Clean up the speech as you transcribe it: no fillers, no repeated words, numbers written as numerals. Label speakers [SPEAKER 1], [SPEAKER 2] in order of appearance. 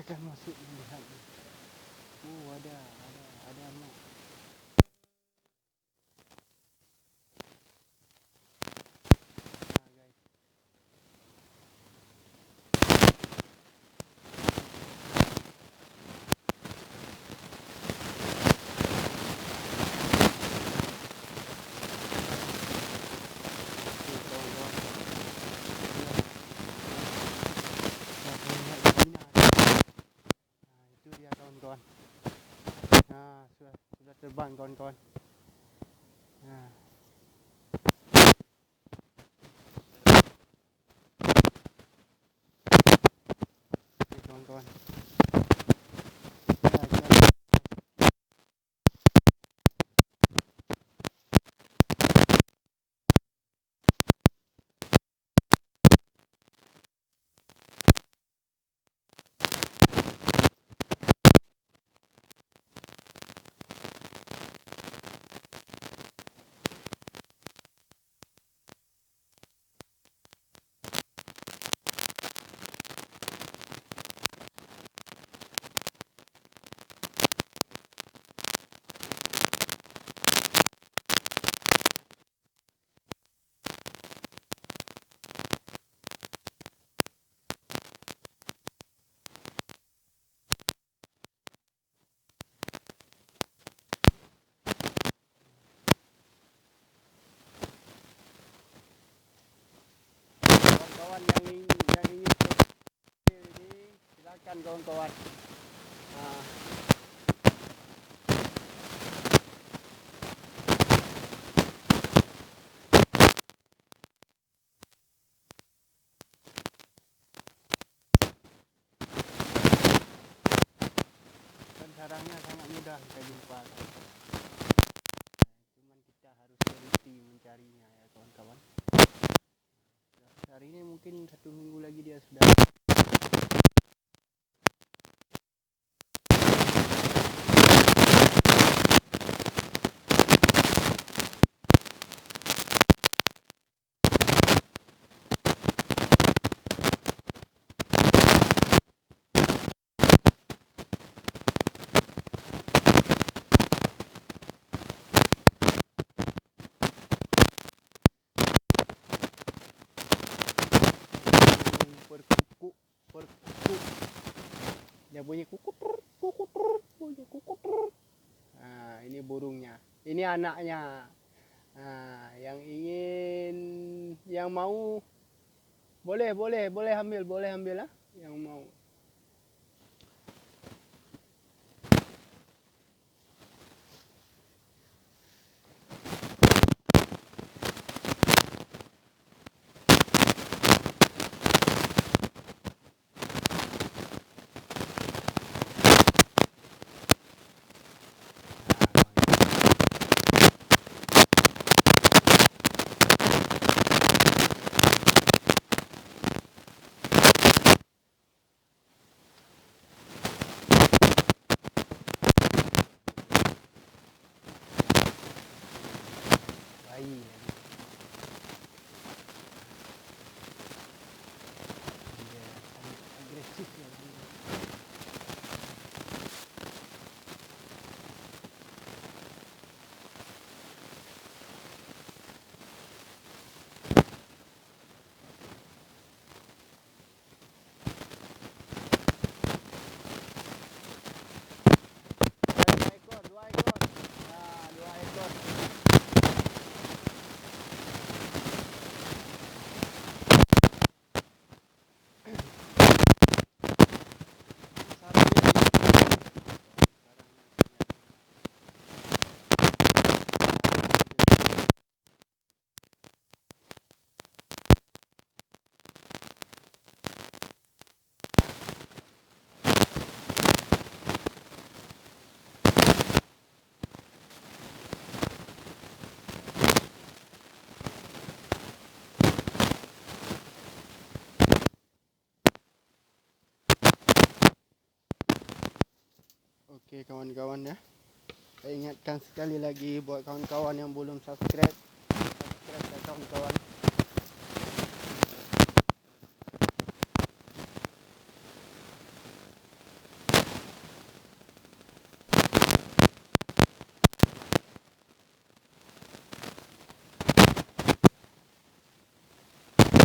[SPEAKER 1] Kita akan masuk melihat. Ada mak. Kawan-kawan, nah sudah terbang kawan-kawan. Nah, oke, kawan-kawan. Kawan-kawan yang ingin ini silakan kawan-kawan. Nah, dan sarangnya sangat mudah kita jumpa. Cuman kita harus teliti mencarinya ya kawan-kawan. Hari ini mungkin 1 minggu lagi dia sudah. Perkukuk. Dia bunyi kukutrut. Nah, ini burungnya. Ini anaknya. Nah, yang mau boleh ambil lah. Yang mau. Bayi lagi. Dia sangat agresif lagi. Dua ekor. Nah, 2 ekor. Oke kawan-kawan ya, saya ingatkan sekali lagi buat kawan-kawan yang belum subscribe ya kawan-kawan.